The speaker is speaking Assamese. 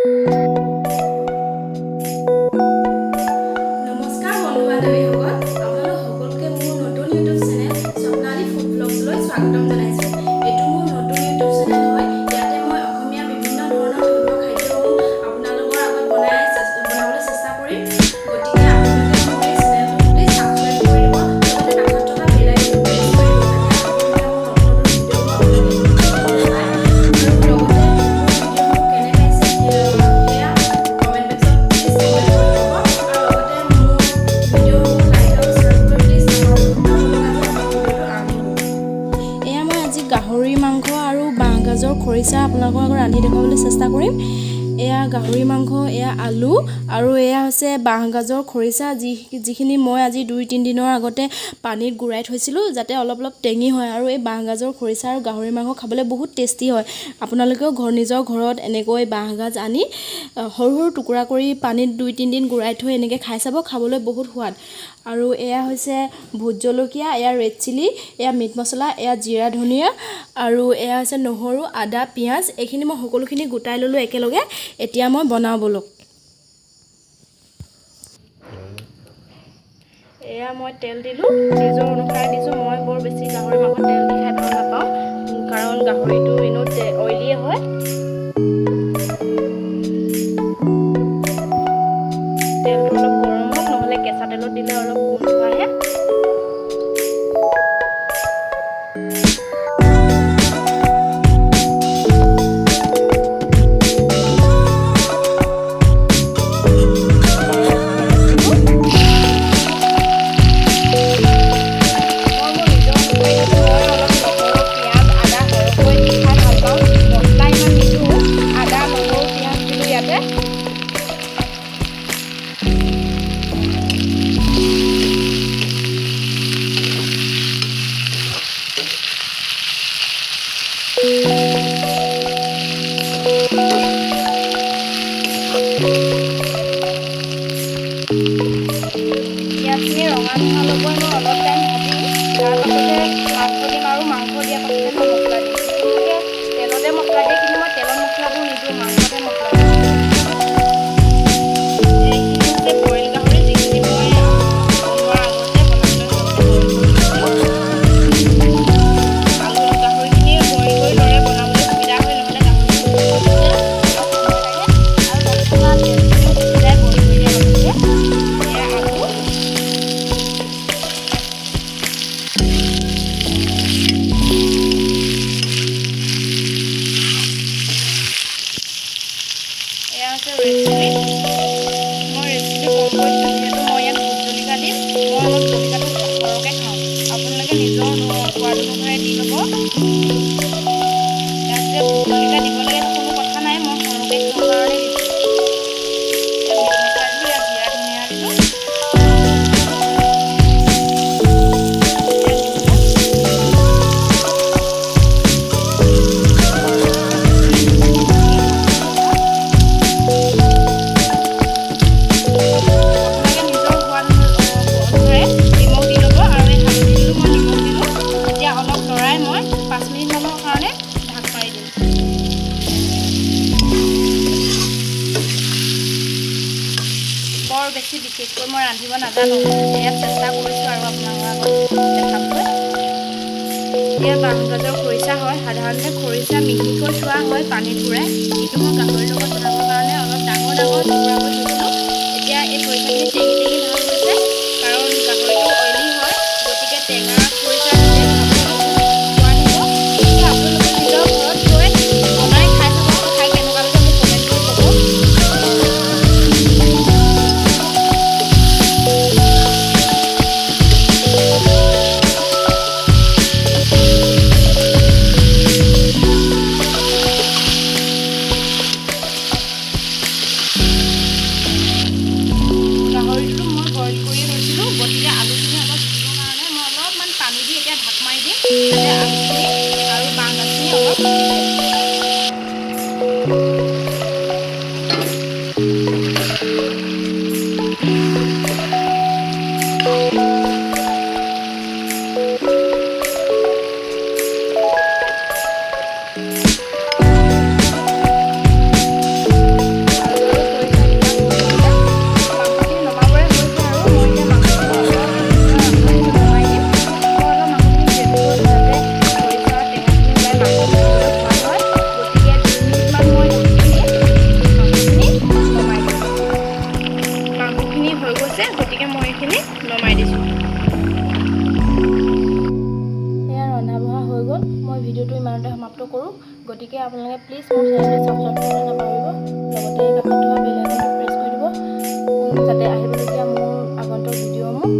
নমস্কাৰ বন্ধু-বান্ধৱীসকল, আপোনালোক সকলোকে মোৰ নতুন ইউটিউব চেনেল স্বপ্নালী ফুড ব্লগছলৈ স্বাগতম জনাইছোঁ। এইটো মোৰ নতুন ইউটিউব চেনেল হয়। ইয়াতে মই অসমীয়া বিভিন্ন ধৰণৰ থলুৱা খাদ্যসমূহ আপোনালোকৰ আগত বনাবলৈ চেষ্টা কৰিম। গতিকে আপোনালোকে মোৰ এই চেনেলটো প্লিজ ছাবস্ক্ৰাইব কৰি দিব, লগতে কাষত থকা বেল আইকনটো প্ৰেছ কৰি দিব, যাতে আপোনালোকে মোৰ নতুন ভিডিঅ'বোৰ আপোনালোকে পায়। আৰু লগতে মোৰ ভিডিঅ'সমূহ কেনে পাইছে সেয়া কমেণ্ট বক্সত প্লিজ কমেণ্ট কৰি দিব। আৰু লগতে মোৰ ভিডিঅ'সমূহ লাইক আৰু শ্বেয়াৰ কৰি প্লিজ এয়া মই আজি গাহৰি মাংস আৰু বাঁহগাজৰ খৰিচা আপোনালোকৰ আগত ৰান্ধি দেখুৱাবলৈ চেষ্টা কৰিম। এয়া গাহৰি মাংস, এয়া আলু আৰু এয়া হৈছে বাঁহগাজৰ খৰিচা, যিখিনি মই আজি 2-3 দিনৰ আগতে পানীত গুৰাই থৈছিলোঁ যাতে অলপ টেঙি হয়। আৰু এই বাঁহগাজৰ খৰিচা আৰু গাহৰি মাংস খাবলৈ বহুত টেষ্টি হয়। আপোনালোকেও নিজৰ ঘৰত এনেকৈ বাঁহগাজ আনি সৰু সৰু টুকুৰা কৰি পানীত 2-3 দিন গুৰাই থৈ এনেকৈ খাই চাব, খাবলৈ বহুত সোৱাদ। আৰু এয়া হৈছে ভোট জলকীয়া, এয়া ৰেড চিলি, এয়া মিট মছলা, এয়া জিৰা ধনিয়া আৰু এয়া হৈছে নহৰু, আদা, পিঁয়াজ। এইখিনি মই সকলোখিনি গোটাই ল'লোঁ একেলগে। এতিয়া মই বনাওঁ বলক। এয়া মই তেল দিলোঁ, নিজৰ অনুসাৰে দিছোঁ। মই বৰ বেছি গাহৰি মাংসত তেল দি খাই ভাল নাপাওঁ, কাৰণ গাহৰিটো এনেও অইলিয়ে হয়। তেলটো অলপ গৰম হওক, নহ'লে কেঁচা তেলত দিলে অলপ গোন্ধ আহে। পিঁয়াজখিনি ৰঙা নোহোৱালৈকে মই অলপ টাইম ভাজিম। তাৰ পাছতে মাংস দিম আৰু মাংস দিয়াৰ পাছতে মই মছলা দিম। কিছুলোকে তেলতে মছলা দিয়ে, কিন্তু মই তেলত মছলাবোৰ নিদিওঁ, মাংসতে মছলা দিওঁ। এইখিনি হৈছে বইল গাহৰি, যিখিনি মই বনোৱাৰ আগতে বনাবলৈ বইল কৰি লৈছিলোঁ। গাহৰিখিনি বইল কৰি ল'লে বনাবলৈ সুবিধা হয়, নহ'লে গাহৰিটো অলপ সময় লাগে। আৰু নথকা তেলখিনিও গুচি যায় বইল কৰি দিয়াৰ পাছতে। এয়া আলু, এয়া হৈছে ৰেড চিলি। মই ৰেড চিলি কমকৈ দিছোঁ, যিহেতু মই ইয়াত ভোট জলকীয়া দিম। মই অলপ জলকীয়াটো সৰহকৈ খাওঁ, আপোনালোকে নিজৰ সোৱাদ অনুসাৰে দি ল'ব। ইয়াত যে ভোট জলকীয়া দিব লাগে কোনো কথা নাই, মই সৰহকৈ খাওঁ কাৰণে দিছোঁ। ইয়াত মিট মছলা দিলোঁ, ইয়াত জিৰা ধনিয়া দিলোঁ, বেছি বিশেষকৈ মই ৰান্ধিব নাজানো, ইয়াত চেষ্টা কৰিছোঁ আৰু আপোনালোকৰ আগত দেখাবলৈ। এয়া বাঁহগাজৰ খৰিচা হয়। সাধাৰণতে খৰিচা মিহিকৈ থোৱা হয় পানীত ঘূৰাই, কিন্তু মই গাহৰিৰ লগত বনাবৰ কাৰণে অলপ ডাঙৰ টুকুৰা কৰি থৈছিলোঁ। এতিয়া এই খৰিচাখিনি টেঙি ভাৱ হৈছে, কাৰণ গাহৰিটো অইলি হয়, গতিকে টেঙা খৰিচা দিলে খাবলৈ বহুত সোৱাদ হ'ব। গতিকে আপোনালোকে নিজৰ ঘৰত গৈ বনাই খাই চাব, খাই কেনেকুৱা লাগে মোক কমেণ্ট কৰি ক'ব। গাহৰিটো গতিকে আপোনালোকে প্লিজ মোৰ চেনেলটো ছাবস্ক্ৰাইব কৰিবলৈ নাপাহৰিব লগতে কাষত থকা বেল আইকনটো প্ৰেছ কৰি দিব যাতে আহিবলগীয়া মোৰ আগন্তুক ভিডিঅ'সমূহ